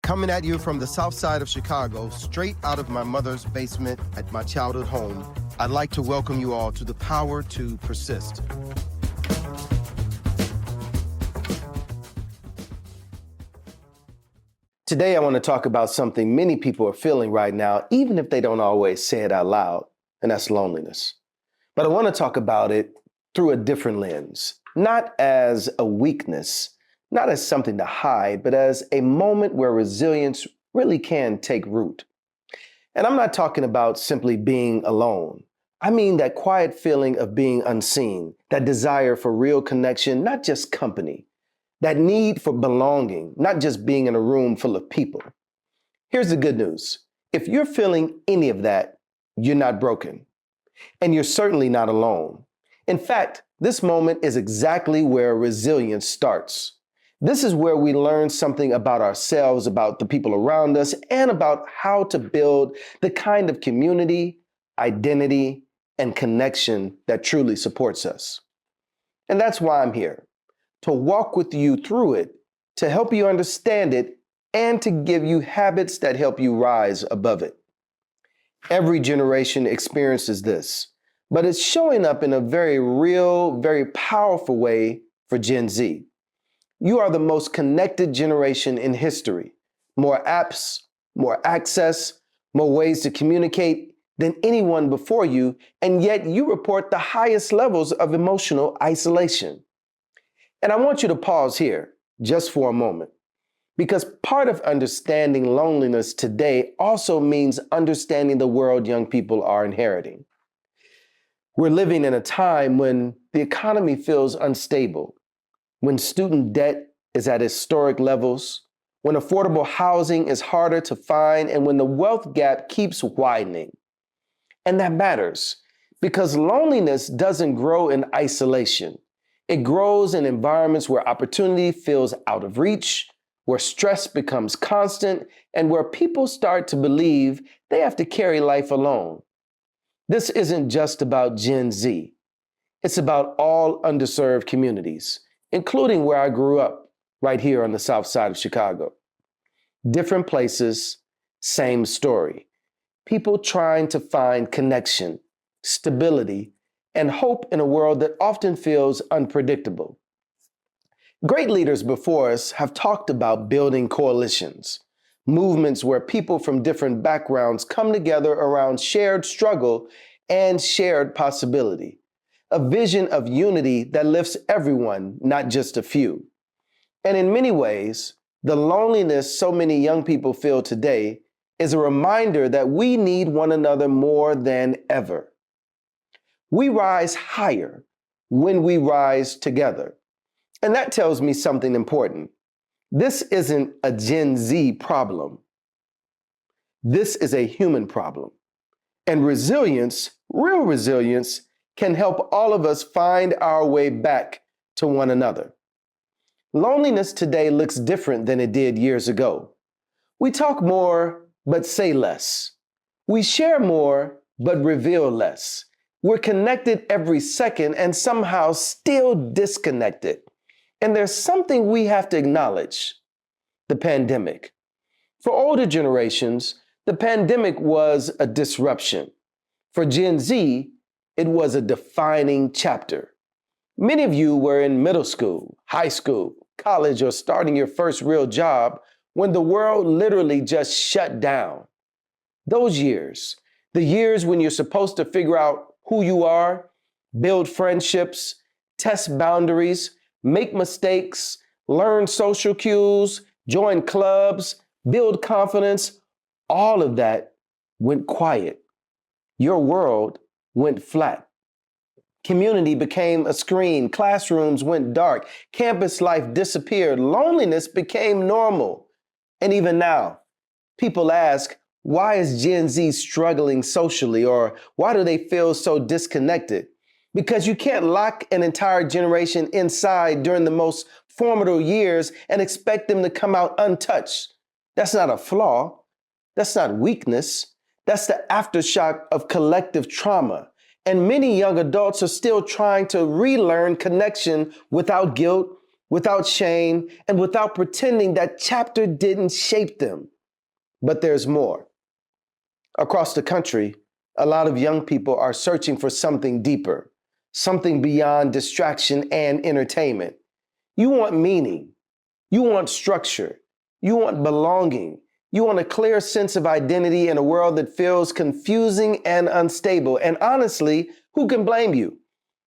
Coming at you from the south side of Chicago, straight out of my mother's basement at my childhood home, I'd like to welcome you all to the power to persist. Today, I want to talk about something many people are feeling right now, even if they don't always say it out loud, and that's loneliness. But I want to talk about it through a different lens, not as a weakness, not as something to hide, but as a moment where resilience really can take root. And I'm not talking about simply being alone. I mean that quiet feeling of being unseen, that desire for real connection, not just company, that need for belonging, not just being in a room full of people. Here's the good news. If you're feeling any of that, you're not broken. And you're certainly not alone. In fact, this moment is exactly where resilience starts. This is where we learn something about ourselves, about the people around us, and about how to build the kind of community, identity, and connection that truly supports us. And that's why I'm here, to walk with you through it, to help you understand it, and to give you habits that help you rise above it. Every generation experiences this, but it's showing up in a very real, very powerful way for Gen Z. You are the most connected generation in history. More apps, more access, more ways to communicate than anyone before you, and yet you report the highest levels of emotional isolation. And I want you to pause here just for a moment, because part of understanding loneliness today also means understanding the world young people are inheriting. We're living in a time when the economy feels unstable, when student debt is at historic levels, when affordable housing is harder to find, and when the wealth gap keeps widening. And that matters because loneliness doesn't grow in isolation. It grows in environments where opportunity feels out of reach, where stress becomes constant, and where people start to believe they have to carry life alone. This isn't just about Gen Z. It's about all underserved communities, including where I grew up, right here on the south side of Chicago. Different places, same story. People trying to find connection, stability, and hope in a world that often feels unpredictable. Great leaders before us have talked about building coalitions, movements where people from different backgrounds come together around shared struggle and shared possibility. A vision of unity that lifts everyone, not just a few. And in many ways, the loneliness so many young people feel today is a reminder that we need one another more than ever. We rise higher when we rise together. And that tells me something important. This isn't a Gen Z problem. This is a human problem. And resilience, real resilience, can help all of us find our way back to one another. Loneliness today looks different than it did years ago. We talk more, but say less. We share more, but reveal less. We're connected every second and somehow still disconnected. And there's something we have to acknowledge: the pandemic. For older generations, the pandemic was a disruption. For Gen Z, it was a defining chapter. Many of you were in middle school, high school, college, or starting your first real job when the world literally just shut down. Those years, the years when you're supposed to figure out who you are, build friendships, test boundaries, make mistakes, learn social cues, join clubs, build confidence, all of that went quiet. Your world went flat. Community became a screen, classrooms went dark, campus life disappeared, loneliness became normal. And even now, people ask, why is Gen Z struggling socially, or why do they feel so disconnected? Because you can't lock an entire generation inside during the most formative years and expect them to come out untouched. That's not a flaw. That's not weakness. That's the aftershock of collective trauma. And many young adults are still trying to relearn connection without guilt, without shame, and without pretending that chapter didn't shape them. But there's more. Across the country, a lot of young people are searching for something deeper, something beyond distraction and entertainment. You want meaning. You want structure. You want belonging. You want a clear sense of identity in a world that feels confusing and unstable. And honestly, who can blame you?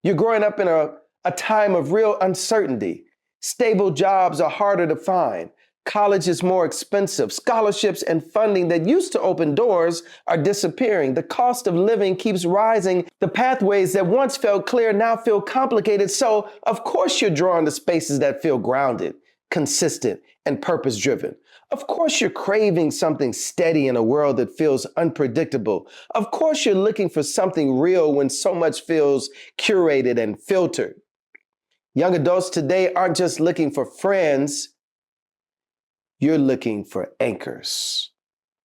You're growing up in a time of real uncertainty. Stable jobs are harder to find. College is more expensive. Scholarships and funding that used to open doors are disappearing. The cost of living keeps rising. The pathways that once felt clear now feel complicated. So, of course, you're drawn to spaces that feel grounded, consistent, and purpose-driven. Of course, you're craving something steady in a world that feels unpredictable. Of course, you're looking for something real when so much feels curated and filtered. Young adults today aren't just looking for friends. You're looking for anchors,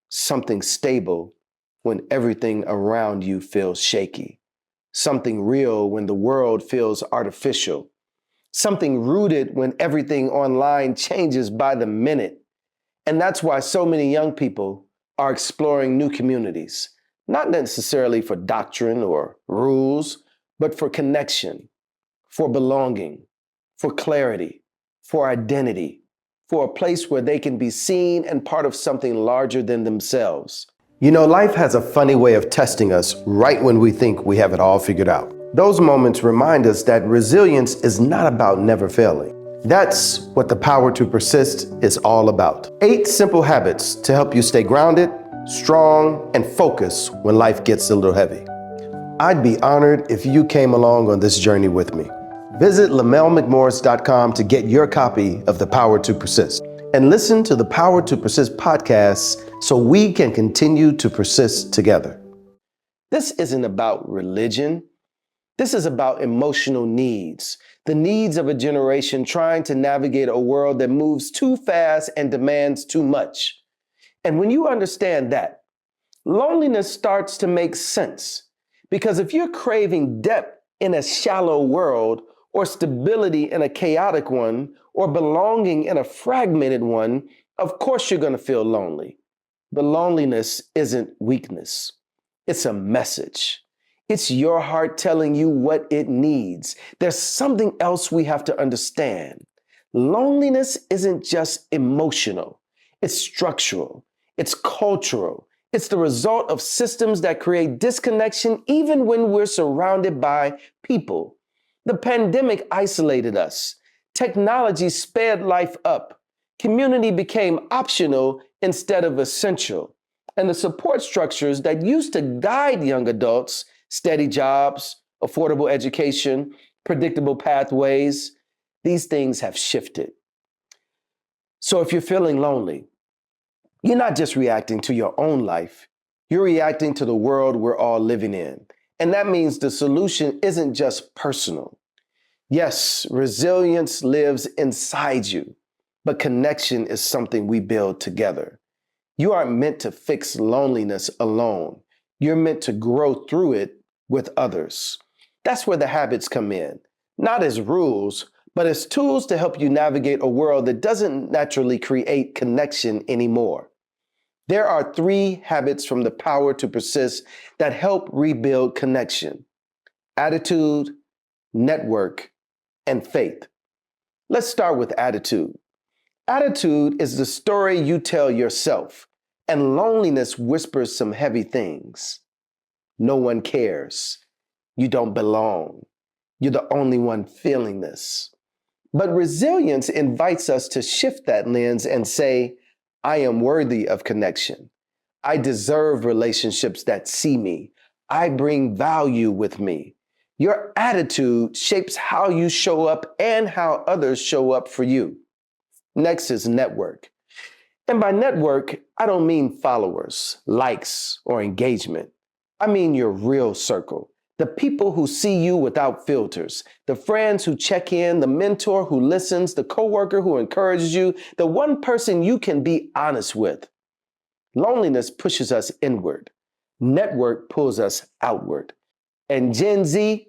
something stable when everything around you feels shaky, something real when the world feels artificial, something rooted when everything online changes by the minute. And that's why so many young people are exploring new communities, not necessarily for doctrine or rules, but for connection, for belonging, for clarity, for identity, for a place where they can be seen and part of something larger than themselves. You know, life has a funny way of testing us right when we think we have it all figured out. Those moments remind us that resilience is not about never failing. That's what the Power to Persist is all about. 8 simple habits to help you stay grounded, strong, and focused when life gets a little heavy. I'd be honored if you came along on this journey with me. Visit LamellMcMorris.com to get your copy of The Power to Persist and listen to the Power to Persist podcasts so we can continue to persist together. This isn't about religion. This is about emotional needs, the needs of a generation trying to navigate a world that moves too fast and demands too much. And when you understand that, loneliness starts to make sense. Because if you're craving depth in a shallow world, or stability in a chaotic one, or belonging in a fragmented one, of course you're going to feel lonely. But loneliness isn't weakness. It's a message. It's your heart telling you what it needs. There's something else we have to understand. Loneliness isn't just emotional. It's structural. It's cultural. It's the result of systems that create disconnection even when we're surrounded by people. The pandemic isolated us. Technology sped life up. Community became optional instead of essential. And the support structures that used to guide young adults, steady jobs, affordable education, predictable pathways, these things have shifted. So if you're feeling lonely, you're not just reacting to your own life, you're reacting to the world we're all living in. And that means the solution isn't just personal. Yes, resilience lives inside you, but connection is something we build together. You aren't meant to fix loneliness alone. You're meant to grow through it with others. That's where the habits come in, not as rules, but as tools to help you navigate a world that doesn't naturally create connection anymore. There are 3 habits from the Power to Persist that help rebuild connection: attitude, network, and faith. Let's start with attitude. Attitude is the story you tell yourself, and loneliness whispers some heavy things. No one cares. You don't belong. You're the only one feeling this. But resilience invites us to shift that lens and say, I am worthy of connection. I deserve relationships that see me. I bring value with me. Your attitude shapes how you show up and how others show up for you. Next is network. And by network, I don't mean followers, likes, or engagement. I mean your real circle. The people who see you without filters, the friends who check in, the mentor who listens, the coworker who encourages you, the one person you can be honest with. Loneliness pushes us inward. Network pulls us outward. And Gen Z,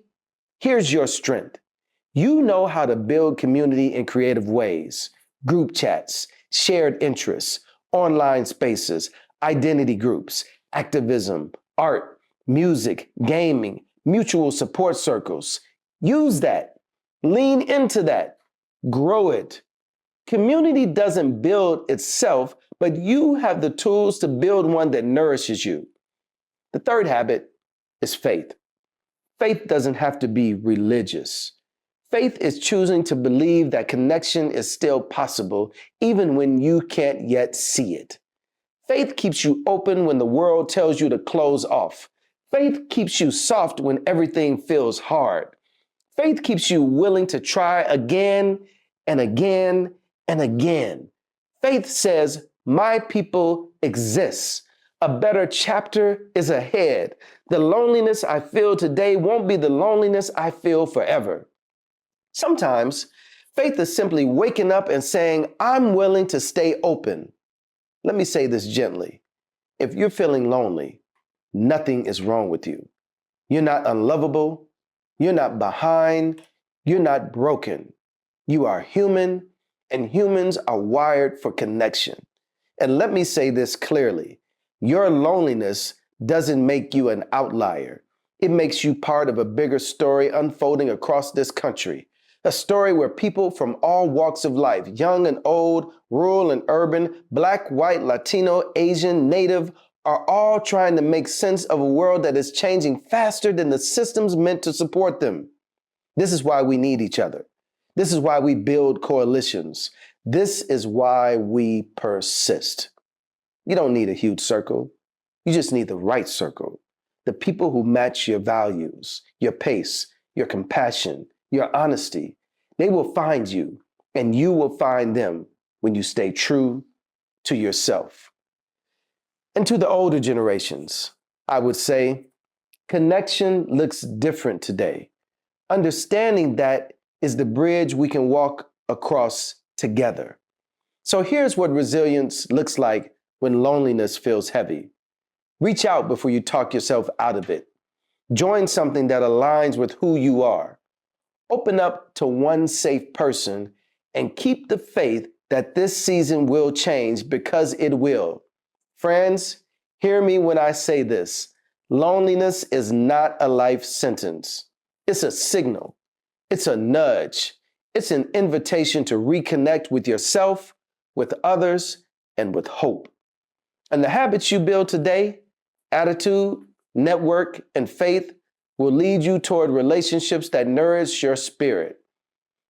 here's your strength. You know how to build community in creative ways: group chats, shared interests, online spaces, identity groups, activism, art, music, gaming, mutual support circles. Use that. Lean into that. Grow it. Community doesn't build itself, but you have the tools to build one that nourishes you. The third habit is faith. Faith doesn't have to be religious. Faith is choosing to believe that connection is still possible, even when you can't yet see it. Faith keeps you open when the world tells you to close off. Faith keeps you soft when everything feels hard. Faith keeps you willing to try again and again and again. Faith says, my people exists. A better chapter is ahead. The loneliness I feel today won't be the loneliness I feel forever. Sometimes faith is simply waking up and saying, I'm willing to stay open. Let me say this gently. If you're feeling lonely, nothing is wrong with you. You're not unlovable. You're not behind. You're not broken. You are human, and humans are wired for connection. And let me say this clearly. Your loneliness doesn't make you an outlier. It makes you part of a bigger story unfolding across this country. A story where people from all walks of life, young and old, rural and urban, Black, white, Latino, Asian, Native, are all trying to make sense of a world that is changing faster than the systems meant to support them. This is why we need each other. This is why we build coalitions. This is why we persist. You don't need a huge circle. You just need the right circle. The people who match your values, your pace, your compassion, your honesty. They will find you, and you will find them when you stay true to yourself. And to the older generations, I would say, connection looks different today. Understanding that is the bridge we can walk across together. So here's what resilience looks like when loneliness feels heavy. Reach out before you talk yourself out of it. Join something that aligns with who you are. Open up to one safe person and keep the faith that this season will change, because it will. Friends, hear me when I say this. Loneliness is not a life sentence. It's a signal. It's a nudge. It's an invitation to reconnect with yourself, with others, and with hope. And the habits you build today, attitude, network, and faith, will lead you toward relationships that nourish your spirit.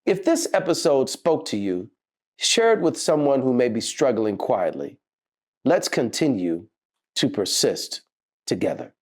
If this episode spoke to you, share it with someone who may be struggling quietly. Let's continue to persist together.